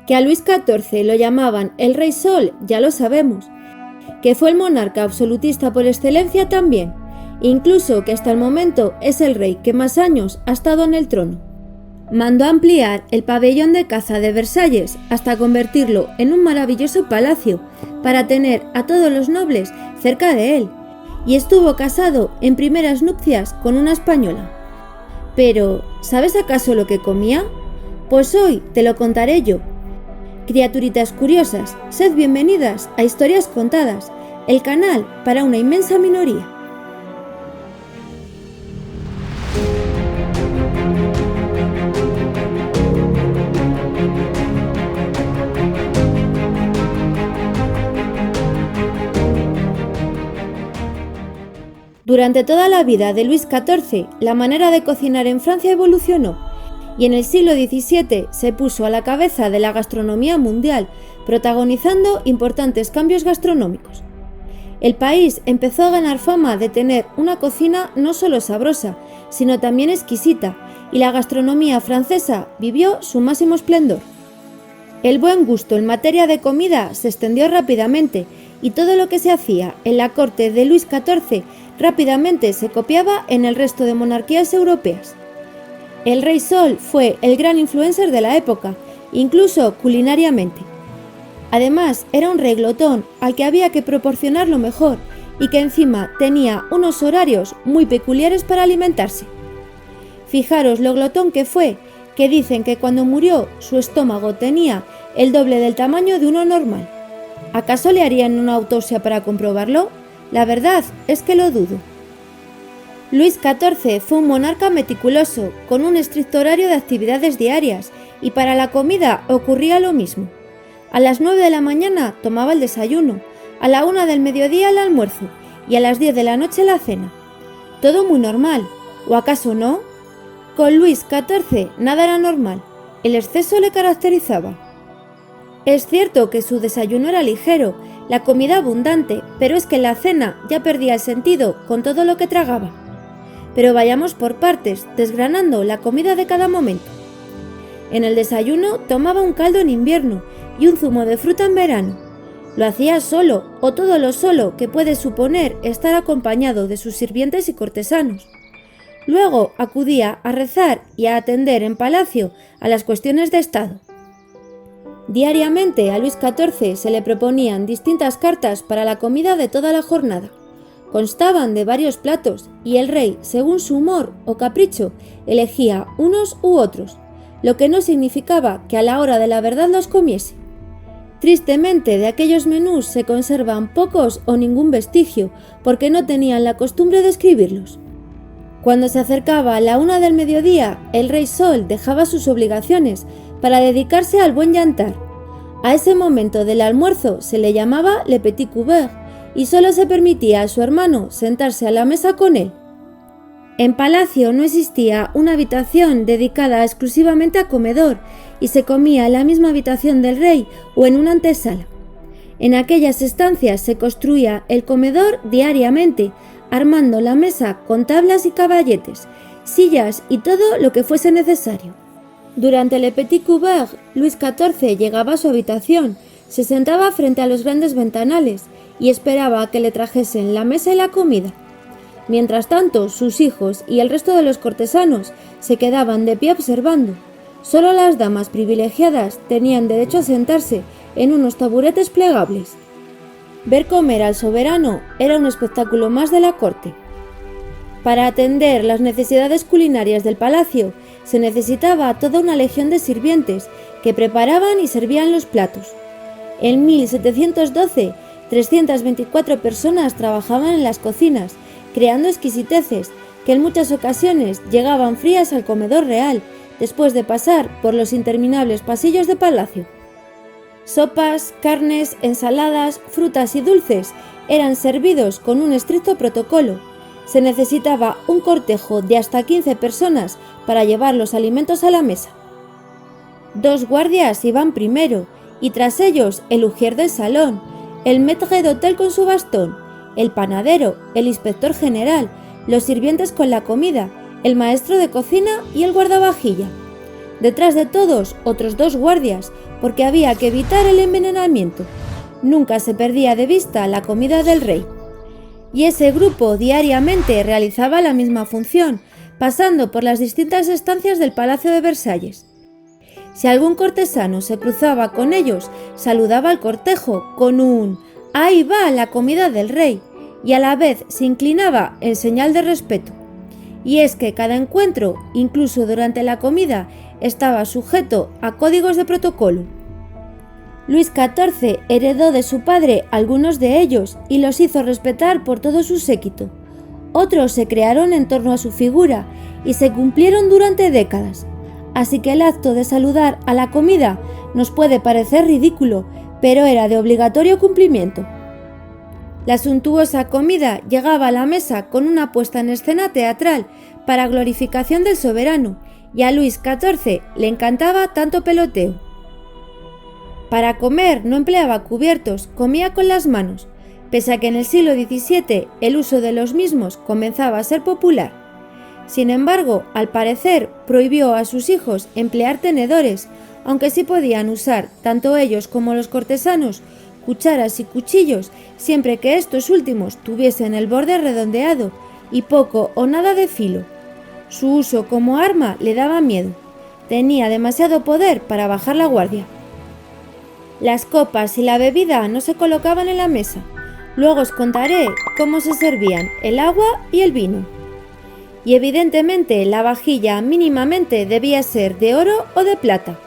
Que a Luis XIV lo llamaban el Rey Sol, ya lo sabemos. Que fue el monarca absolutista por excelencia también, incluso que hasta el momento es el rey que más años ha estado en el trono. Mandó ampliar el pabellón de caza de Versalles hasta convertirlo en un maravilloso palacio para tener a todos los nobles cerca de él, y estuvo casado en primeras nupcias con una española. Pero, ¿sabes acaso lo que comía? Pues hoy te lo contaré yo. Criaturitas curiosas, sed bienvenidas a Historias Contadas, el canal para una inmensa minoría. Durante toda la vida de Luis XIV, la manera de cocinar en Francia evolucionó, y en el siglo XVII se puso a la cabeza de la gastronomía mundial, protagonizando importantes cambios gastronómicos. El país empezó a ganar fama de tener una cocina no solo sabrosa, sino también exquisita, y la gastronomía francesa vivió su máximo esplendor. El buen gusto en materia de comida se extendió rápidamente, y todo lo que se hacía en la corte de Luis XIV rápidamente se copiaba en el resto de monarquías europeas. El Rey Sol fue el gran influencer de la época, incluso culinariamente. Además, era un rey glotón al que había que proporcionar lo mejor y que encima tenía unos horarios muy peculiares para alimentarse. Fijaros lo glotón que fue, que dicen que cuando murió su estómago tenía el doble del tamaño de uno normal. ¿Acaso le harían una autopsia para comprobarlo? La verdad es que lo dudo. Luis XIV fue un monarca meticuloso, con un estricto horario de actividades diarias, y para la comida ocurría lo mismo. A las 9 de la mañana tomaba el desayuno, a la 1 del mediodía el almuerzo y a las 10 de la noche la cena. Todo muy normal, ¿o acaso no? Con Luis XIV nada era normal, el exceso le caracterizaba. Es cierto que su desayuno era ligero, la comida abundante, pero es que la cena ya perdía el sentido con todo lo que tragaba. Pero vayamos por partes, desgranando la comida de cada momento. En el desayuno tomaba un caldo en invierno y un zumo de fruta en verano. Lo hacía solo, o todo lo solo que puede suponer estar acompañado de sus sirvientes y cortesanos. Luego acudía a rezar y a atender en palacio a las cuestiones de Estado. Diariamente a Luis XIV se le proponían distintas cartas para la comida de toda la jornada. Constaban de varios platos y el rey, según su humor o capricho, elegía unos u otros, lo que no significaba que a la hora de la verdad los comiese. Tristemente, de aquellos menús se conservan pocos o ningún vestigio, porque no tenían la costumbre de escribirlos. Cuando se acercaba la 1 del mediodía, el Rey Sol dejaba sus obligaciones para dedicarse al buen yantar. A ese momento del almuerzo se le llamaba le petit couvert y solo se permitía a su hermano sentarse a la mesa con él. En palacio no existía una habitación dedicada exclusivamente a comedor y se comía en la misma habitación del rey o en una antesala. En aquellas estancias se construía el comedor diariamente, armando la mesa con tablas y caballetes, sillas y todo lo que fuese necesario. Durante le petit couvert, Luis XIV llegaba a su habitación, se sentaba frente a los grandes ventanales y esperaba a que le trajesen la mesa y la comida. Mientras tanto, sus hijos y el resto de los cortesanos se quedaban de pie observando. Solo las damas privilegiadas tenían derecho a sentarse en unos taburetes plegables. Ver comer al soberano era un espectáculo más de la corte. Para atender las necesidades culinarias del palacio, se necesitaba toda una legión de sirvientes que preparaban y servían los platos. En 1712, 324 personas trabajaban en las cocinas, creando exquisiteces que en muchas ocasiones llegaban frías al comedor real, después de pasar por los interminables pasillos de palacio. Sopas, carnes, ensaladas, frutas y dulces eran servidos con un estricto protocolo. Se necesitaba un cortejo de hasta 15 personas para llevar los alimentos a la mesa. 2 guardias iban primero, y tras ellos el ujier del salón, el maître d'hôtel con su bastón, el panadero, el inspector general, los sirvientes con la comida, el maestro de cocina y el guardavajilla. Detrás de todos, otros 2 guardias, porque había que evitar el envenenamiento. Nunca se perdía de vista la comida del rey. Y ese grupo diariamente realizaba la misma función, pasando por las distintas estancias del Palacio de Versalles. Si algún cortesano se cruzaba con ellos, saludaba al cortejo con un «Ahí va la comida del rey», y a la vez se inclinaba en señal de respeto. Y es que cada encuentro, incluso durante la comida, estaba sujeto a códigos de protocolo. Luis XIV heredó de su padre algunos de ellos y los hizo respetar por todo su séquito. Otros se crearon en torno a su figura y se cumplieron durante décadas. Así que el acto de saludar a la comida nos puede parecer ridículo, pero era de obligatorio cumplimiento. La suntuosa comida llegaba a la mesa con una puesta en escena teatral para glorificación del soberano, y a Luis XIV le encantaba tanto peloteo. Para comer no empleaba cubiertos, comía con las manos, pese a que en el siglo XVII el uso de los mismos comenzaba a ser popular. Sin embargo, al parecer prohibió a sus hijos emplear tenedores, aunque sí podían usar, tanto ellos como los cortesanos, cucharas y cuchillos, siempre que estos últimos tuviesen el borde redondeado y poco o nada de filo. Su uso como arma le daba miedo. Tenía demasiado poder para bajar la guardia. Las copas y la bebida no se colocaban en la mesa. Luego os contaré cómo se servían el agua y el vino. Y evidentemente la vajilla mínimamente debía ser de oro o de plata.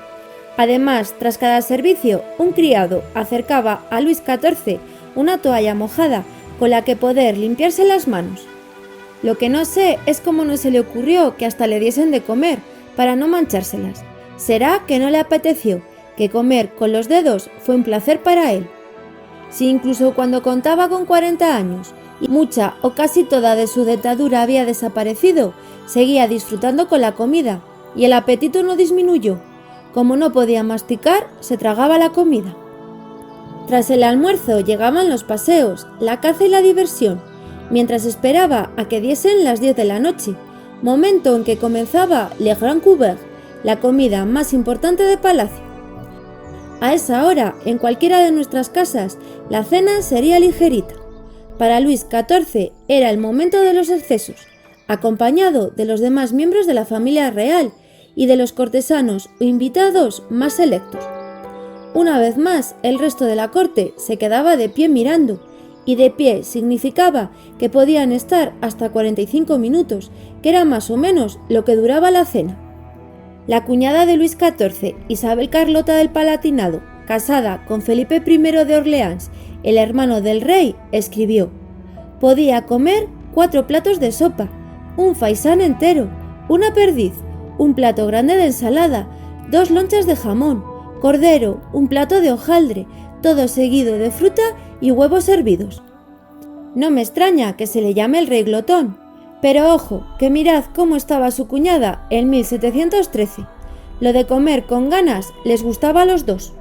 Además, tras cada servicio, un criado acercaba a Luis XIV una toalla mojada con la que poder limpiarse las manos. Lo que no sé es cómo no se le ocurrió que hasta le diesen de comer para no manchárselas. ¿Será que no le apeteció? Que comer con los dedos fue un placer para él. Si incluso cuando contaba con 40 años y mucha o casi toda de su dentadura había desaparecido, seguía disfrutando con la comida y el apetito no disminuyó. Como no podía masticar, se tragaba la comida. Tras el almuerzo llegaban los paseos, la caza y la diversión, mientras esperaba a que diesen las 10 de la noche, momento en que comenzaba le grand couvert, la comida más importante de palacio. A esa hora, en cualquiera de nuestras casas, la cena sería ligerita. Para Luis XIV era el momento de los excesos, acompañado de los demás miembros de la familia real y de los cortesanos o invitados más selectos. Una vez más, el resto de la corte se quedaba de pie mirando, y de pie significaba que podían estar hasta 45 minutos, que era más o menos lo que duraba la cena. La cuñada de Luis XIV, Isabel Carlota del Palatinado, casada con Felipe I de Orleans, el hermano del rey, escribió: «Podía comer 4 platos de sopa, un faisán entero, una perdiz, un plato grande de ensalada, 2 lonchas de jamón, cordero, un plato de hojaldre, todo seguido de fruta y huevos hervidos». No me extraña que se le llame el rey glotón. Pero ojo, que mirad cómo estaba su cuñada en 1713. Lo de comer con ganas les gustaba a los dos.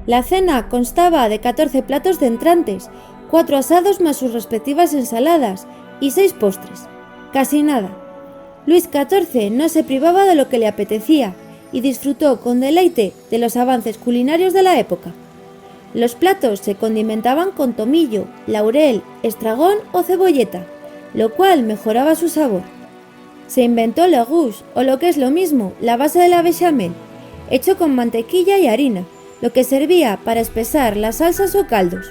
La cena constaba de 14 platos de entrantes, 4 asados más sus respectivas ensaladas y 6 postres. Casi nada. Luis XIV no se privaba de lo que le apetecía y disfrutó con deleite de los avances culinarios de la época. Los platos se condimentaban con tomillo, laurel, estragón o cebolleta, lo cual mejoraba su sabor. Se inventó le rouge, o lo que es lo mismo, la base de la bechamel, hecho con mantequilla y harina, lo que servía para espesar las salsas o caldos.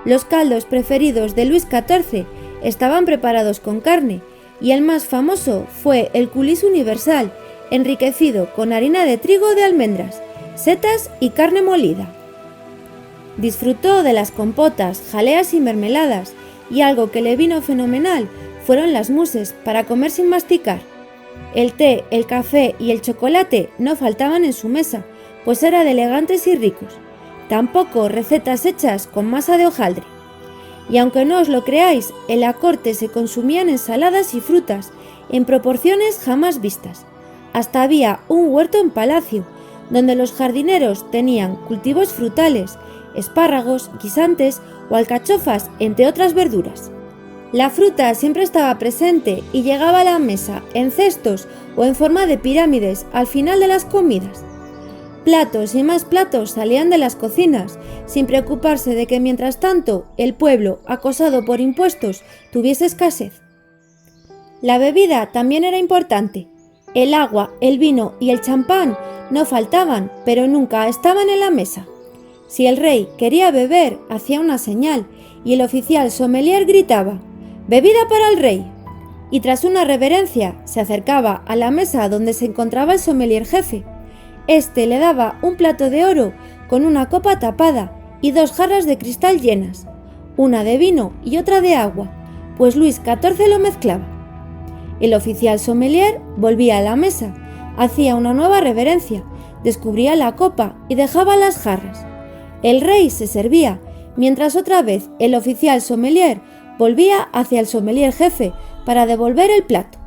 Los caldos preferidos de Luis XIV estaban preparados con carne, y el más famoso fue el coulis universal, enriquecido con harina de trigo o de almendras, setas y carne molida. Disfrutó de las compotas, jaleas y mermeladas, y algo que le vino fenomenal fueron las mousses para comer sin masticar. El té, el café y el chocolate no faltaban en su mesa, pues era de elegantes y ricos. Tampoco recetas hechas con masa de hojaldre. Y aunque no os lo creáis, en la corte se consumían ensaladas y frutas en proporciones jamás vistas. Hasta había un huerto en palacio, donde los jardineros tenían cultivos frutales, espárragos, guisantes o alcachofas, entre otras verduras. La fruta siempre estaba presente y llegaba a la mesa en cestos o en forma de pirámides al final de las comidas. Platos y más platos salían de las cocinas, sin preocuparse de que mientras tanto el pueblo, acosado por impuestos, tuviese escasez. La bebida también era importante. El agua, el vino y el champán no faltaban, pero nunca estaban en la mesa. Si el rey quería beber, hacía una señal y el oficial sommelier gritaba: «¡Bebida para el rey!». Y tras una reverencia se acercaba a la mesa donde se encontraba el sommelier jefe. Este le daba un plato de oro con una copa tapada y 2 jarras de cristal llenas, una de vino y otra de agua, pues Luis XIV lo mezclaba. El oficial sommelier volvía a la mesa, hacía una nueva reverencia, descubría la copa y dejaba las jarras. El rey se servía, mientras otra vez el oficial sommelier volvía hacia el sommelier jefe para devolver el plato.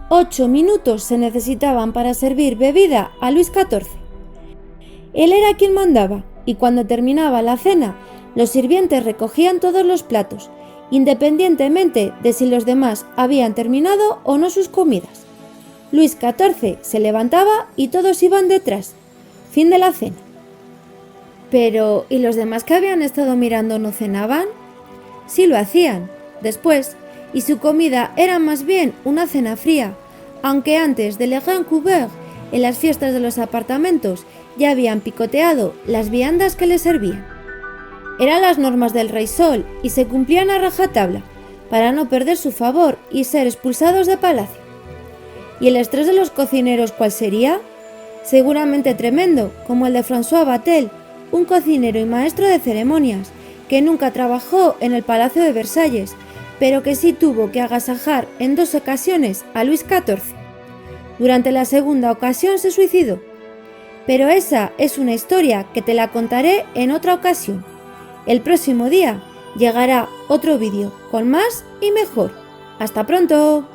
8 minutos se necesitaban para servir bebida a Luis XIV. Él era quien mandaba, y cuando terminaba la cena, los sirvientes recogían todos los platos, independientemente de si los demás habían terminado o no sus comidas. Luis XIV se levantaba y todos iban detrás. Fin de la cena. Pero, ¿y los demás que habían estado mirando no cenaban? Sí lo hacían, después, y su comida era más bien una cena fría, aunque antes de Le Grand Couvert, en las fiestas de los apartamentos, ya habían picoteado las viandas que les servían. Eran las normas del Rey Sol y se cumplían a rajatabla, para no perder su favor y ser expulsados de palacio. ¿Y el estrés de los cocineros cuál sería? Seguramente tremendo, como el de François Vatel, un cocinero y maestro de ceremonias, que nunca trabajó en el Palacio de Versalles, pero que sí tuvo que agasajar en 2 ocasiones a Luis XIV. Durante la segunda ocasión se suicidó. Pero esa es una historia que te la contaré en otra ocasión. El próximo día llegará otro vídeo con más y mejor. ¡Hasta pronto!